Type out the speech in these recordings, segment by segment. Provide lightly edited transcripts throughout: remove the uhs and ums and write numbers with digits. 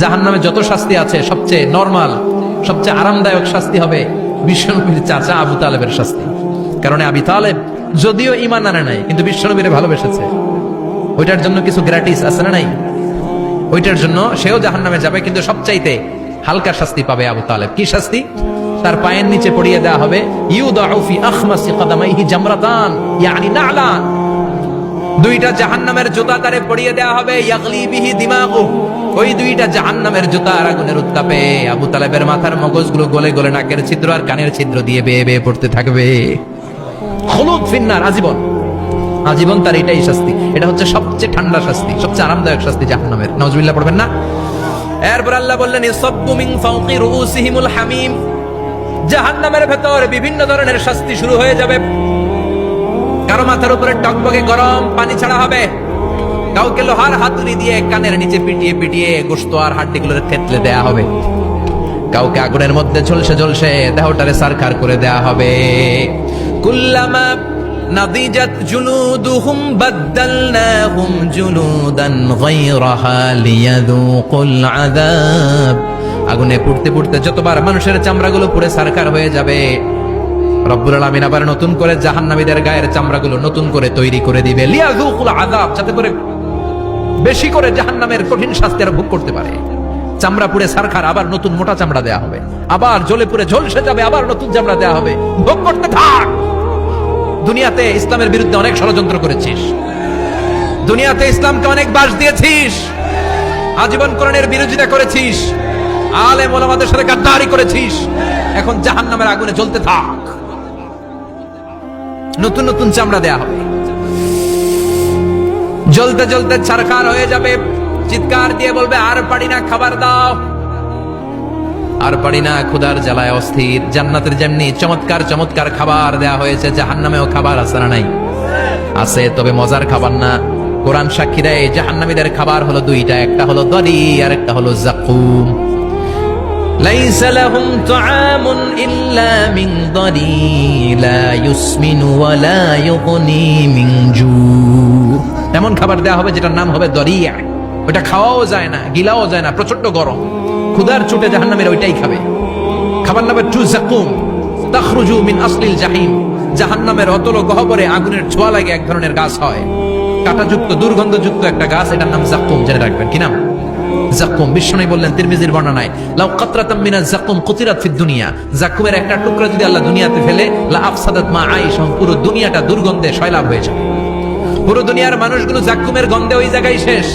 জাহান্নামে যত শাস্তি আছে সবচেয়ে নরমাল, সবচেয়ে আরামদায়ক শাস্তি হবে বিশ্বনবীর চাচা আবু তালেবের শাস্তি। কারণ আবু তালেব যদিও ঈমান আনে নাই, কিন্তু বিশ্বনবীরে ভালোবেসেছে। ওইটার জন্য কিছু গ্র্যাটিস আছে না নাই? ওইটার জন্য সেও জাহান্নামে যাবে, কিন্তু সবচাইতে হালকা শাস্তি পাবে আবু তালেব। কি শাস্তি? তার পায়ের নিচে পড়িয়ে দেওয়া হবে ইউদাউ ফি আখমাসি কদামাইহি জামরাতান ইয়ানি নালান, দুইটা জাহান্নামের জুতা তারে পড়িয়ে দেওয়া হবে, ইয়াগলি বিহি দিমাগু, ওই দুইটা জাহান্নামের জুতার আগুনের উত্তাপে আবু তালেবের মাথার মগজগুলো গলে গলে নাকের ছিদ্র আর কানের ছিদ্র দিয়ে বেয়ে বেয়ে পড়তে থাকবে। খুলুদ ফিন্নার, আজীবন, আজীবন তার এটাই শাস্তি। এটা হচ্ছে সবচেয়ে ঠান্ডা শাস্তি, সবচেয়ে আরামদায়ক শাস্তি জাহান্নামের। নাউজুবিল্লাহ পড়বেন না? এরপর আল্লাহ বললেন ইসাব্বু মিন ফাওকি রুউসিহিমুল হামিম, জাহান্নামের ভেতর বিভিন্ন ধরনের শাস্তি শুরু হয়ে যাবে। কারো মাথার উপরে টকবকে গরম পানি ছাড়া হবে, কাউকে লোহার হাতুড়ি দিয়ে কানের নিচে পিটিয়ে পিটিয়ে গোশত আর হাড্ডিগুলো থেতলে দেয়া হবে, কাউকে আগুনের মধ্যে ঝলসে ঝলসে দেহটারে সারখার করে দেয়া হবে। কুল্লামা নাদিজাত জুলুদুহুম বাদদালনাহুম জুলুদান গায়রাহা লিয়াযুকুল আযাব, আগুনে পুড়তে পুড়তে যতবার মানুষের চামড়াগুলো পুড়ে সারখার হয়ে যাবে, রব্বুল আলামিন আবার নতুন করে জাহান্নামীদের গায়ের চামড়াগুলো নতুন করে তৈরি করে দিবে, লিয়াযুকুল আযাব, যাতে করে বেশি করে জাহান্নামের কঠিন শাস্তি আর ভোগ করতে পারে। চামড়া পুড়ে সারখার, আবার নতুন মোটা চামড়া দেয়া হবে, আবার জ্বলে পুড়ে ঝলসে যাবে, আবার নতুন চামড়া দেয়া হবে। ভোগ করতে থাক। দুনিয়াতে ইসলামের বিরুদ্ধে অনেক ষড়যন্ত্র করেছিস, দুনিয়াতে ইসলামকে অনেক বাস দিয়েছিস, আজীবন কোরআনের বিরোধিতা করেছিস, আলেম ওলামাদের সাথে গাদ্দারি করেছিস, এখন জাহান্নামের আগুনে জ্বলতে থাক। নতুন নতুন চামড়া দেয়া হবে, জ্বলতে জ্বলতে ছারখার হয়ে যাবে, চিৎকার দিয়ে বলবে আর পারি না, খাবার দাও, আর পারি না, ক্ষুধার জ্বালায় অস্থির। জান্নাতের যেমনি চমৎকার চমৎকার খাবার দেয়া হয়েছে, জাহান্নামেও খাবার আছে না নাই? আছে, তবে মজার খাবার না। কোরআন সাক্ষী দেয় জাহান্নামীদের খাবার হলো দুইটা, একটা হলো দরি আর একটা হলো যাকুম। লাইসা লাহুম তুআমুন ইল্লা মিন দরি লা ইউসমিনু ওয়া লা ইউগনি মিন জু, এমন খাবার দেয়া হবে যেটার নাম হবে দরিয়া। ওটা খাওয়াও যায় না, গিলাও যায় না, প্রচন্ড গরম, ক্ষুধার চোটে জাহান্নামের ওইটাই খাবে। খাবার নাম টু যাকুম তাখরুজু মিন আসলিল জাহিম, জাহান্নামের অতল গহ্বরে আগুনের ছোঁয়া লাগে এক ধরনের গাছ হয়, কাঁটাযুক্ত দুর্গন্ধযুক্ত একটা গাছ, এটার নাম যাকুম। জেনে রাখবেন। কি নাম? যাকুম। বিশ্বনবী বললেন তিরমিজির বর্ণনায়, লাউ কাতরাতাম মিনাজ যাকুম কুতিরাত ফিদ দুনিয়া, যাকুমের একটা টুকরা যদি আল্লাহ দুনিয়াতে ফেলে, লা আফসাদাত মা আইশ, পুরো দুনিয়াটা দুর্গন্ধে সয়লাব হয়ে যাবে। পুরো দুনিয়ার মানুষগুলো যাকুমের গন্ধে ওই জায়গায় শেষ,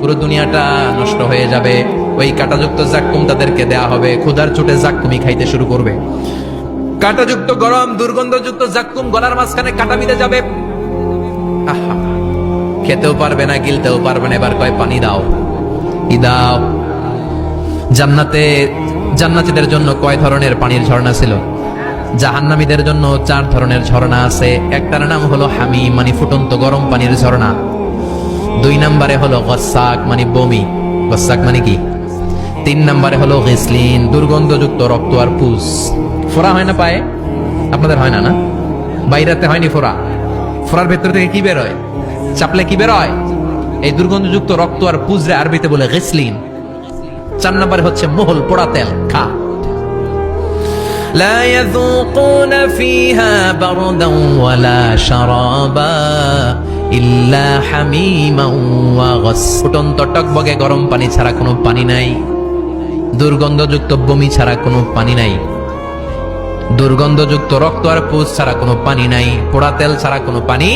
পুরো দুনিয়াটা নষ্ট হয়ে যাবে। ওই কাঁটাযুক্ত যাকুম তাদেরকে দেয়া হবে, ক্ষুধার চোটে যাকুমই খাইতে শুরু করবে। কাঁটাযুক্ত গরম দুর্গন্ধযুক্ত যাকুম গলার মাঝখানে কাঁটা বিঁধে যাবে, আহা, খেতেও পারবে না, গিলতেও পারবে না। এবার কয় পানি দাও, কি দাও? জান্নাতে জান্নাতীদের জন্য কয় ধরনের পানির ঝর্ণা ছিল? জাহান্নামীদের জন্য 4 ধরনের ঝর্ণা আছে। একটার নাম হলো হামিম, মানে ফুটন্ত গরম পানির ঝর্ণা। 2 নম্বরে হলো গসাক, মানে বমি, গসাক মানে কি? 3 নম্বরে হলো গিসলিন, দুর্গন্ধযুক্ত রক্ত আর পুজ। ফোড়া হয় না পায়ে? আপনাদের হয় না? না, বাইরাতে হয়নি ফোড়া? ফোড়ার ভেতর থেকে কি বের হয়? চাপলে কি বের হয়? এই দুর্গন্ধযুক্ত রক্ত আর পুজরে আরবিতে বলে গিসলিন। 4 নম্বরে হচ্ছে মোহল, পোড়া তেল, খা। لا يذوقون فيها بردا ولا شرابا إلا حميما وغساقا, ফুটন্ত টকবগে গরম পানি ছাড়া কোনো পানি নাই, দুর্গন্ধযুক্ত বমি ছাড়া কোনো পানি নাই, দুর্গন্ধযুক্ত রক্ত আর পুজ ছাড়া কোনো পানি নাই, পোড়া তেল ছাড়া কোনো পানি।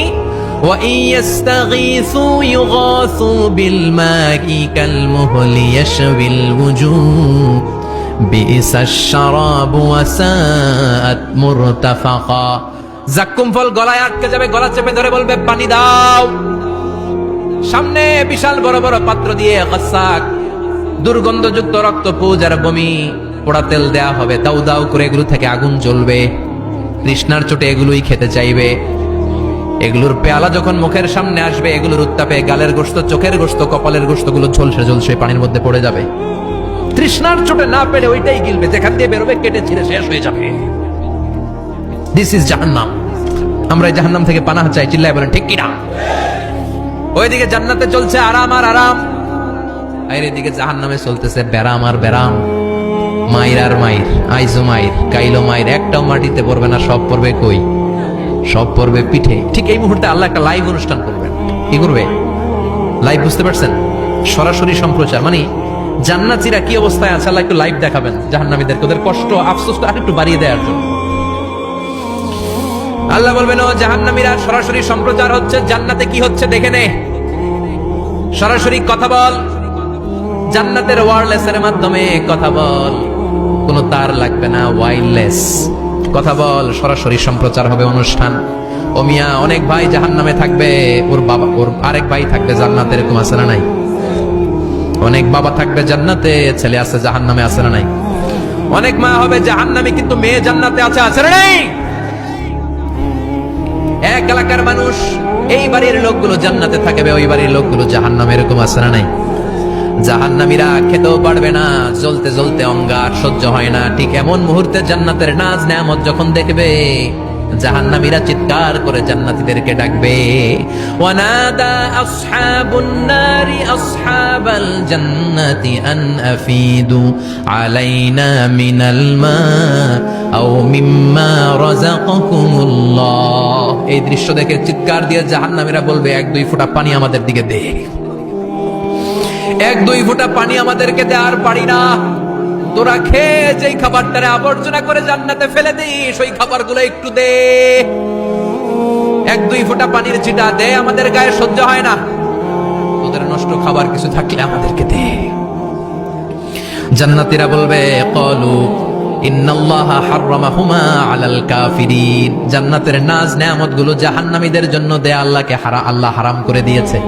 وَإِن يَسْتَغِيثُوا يُغَاثُوا بِالْمَاءِ كَالْمُهْلِ يَشْوِي الْوُجُوهَ بِئْسَ الشَّرَابُ وَسَاءَتْ مُرْتَفَقًا, যাকুম ফল গলায় আটকে যাবে, গলা চেপে ধরে বলবে পানি দাও। সামনে বিশাল বড় বড় পাত্র দিয়ে গসাক, দুর্গন্ধযুক্ত রক্ত, পুজ আর বমি, পোড়া তেল দেয়া হবে, দাউ দাউ করে এগুলো থেকে আগুন জ্বলবে। তৃষ্ণার চোটে এগুলোই খেতে চাইবে। এগুলোর পেয়ালা যখন মুখের সামনে আসবে, এগুলোর উত্তাপে গালের গোশত, চোখের গোশত, কপালের গোশত গুলো ঝলসে ঝলসে পানির মধ্যে পড়ে যাবে। তৃষ্ণার চোটে না পেরে ওইটাই গিলবে, যেখান দিয়ে বেরোবে কেটে ছিঁড়ে শেষ হয়ে যাবে। দিস ইজ জাহান্নাম। আমরা এই জাহান্নাম থেকে পানাহ চাই, চিল্লায় বলেন ঠিক কিনা? ওইদিকে জান্নাতে চলছে আরাম আর আরাম, আর এদিকে জাহান্নামে চলতেছে ব্যারাম আর ব্যারাম, মাইর আর মাইর, আইজো মাইর, কাইলো মাইর, একটাও মাটিতে পড়বে না, সব পড়বে কই? সব পড়বে পিঠে। ঠিক এই মুহূর্তে আল্লাহ একটা লাইভ অনুষ্ঠান করবেন। কি করবে? লাইভ, বুঝতে পারছেন? সরাসরি সম্প্রচার, মানে জান্নাতীরা কি অবস্থায় আছে আল্লাহ একটু লাইভ দেখাবেন জাহান্নামীদেরকে, ওদের কষ্ট আফসোসটা আরেকটু বাড়িয়ে দেওয়ার জন্য। আল্লাহ বলবেন, ও জাহান্নামীরা, সরাসরি সম্প্রচার হচ্ছে, জান্নাতে কি হচ্ছে দেখে নে, সরাসরি কথা বল, জান্নাতের ওয়্যারলেস এর মাধ্যমে কথা বল, কোনো তার লাগবে না, ওয়্যারলেস কথা বল, সরাসরি সম্প্রচার হবে অনুষ্ঠান। ও মিয়া, অনেক ভাই জাহান্নামে থাকবে, ওর বাবা, ওর আরেক ভাই থাকবে জান্নাতে, এরকম আছে না নাই? অনেক বাবা থাকবে জান্নাতে, ছেলে আছে জাহান্নামে, আছে না নাই? অনেক মা হবে জাহান্নামে কিন্তু মেয়ে জান্নাতে আছে, আছে না নাই? এক এলাকার মানুষ, এই বাড়ির লোকগুলো জান্নাতে থাকবে, ওই বাড়ির লোকগুলো জাহান্নামে, এরকম আছে না নাই? জাহান্নামীরা খেতেও পারবে না, জ্বলতে জ্বলতে অঙ্গার সহ্য হয় না। ঠিক এমন মুহূর্তে জান্নাতের নাজ নেয়ামত যখন দেখবে, জাহান্নামীরা চিৎকার করে জান্নাতীদেরকে ডাকবে, ওয়ানাদা আসহাবুন নারি আসহাবাল জান্নাতি আন আফিদু আলাইনা মিনাল মা আও মিম্মা রাযাকাকুমুল্লাহ। এই দৃশ্য দেখে চিৎকার দিয়ে জাহান্নামীরা বলবে, 1-2 ফোঁটা পানি আমাদের দিকে দে, 1-2 ফোঁটা পানি আমাদেরকে দে, আর পারি না। তোরা খেয়ে যেই খাবারটারে আবর্জনা করে জান্নাতে ফেলে দিস, ওই খাবারগুলো একটু দে, 1-2 ফোঁটা পানির ছিটা দে, আমাদের গায়ে সহ্য হয় না। তোদের নষ্ট খাবার কিছু থাকলে আমাদেরকে দে। জান্নাতীরা বলবে, ক্বালু ইন্নাল্লাহা হাররামাহুমা আলাল কাফিরিন। জান্নাতের নাজ নেয়ামতগুলো জাহান্নামীদের জন্য দেয়া আল্লাহ হারাম করে দিয়েছে।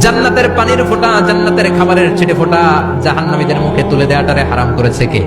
জান্নাতের পানির ফোঁটা, জান্নাতের খাবারের ছিটে ফোঁটা জাহান্নামীদের মুখে তুলে দেওয়াটারে হারাম করেছে কে?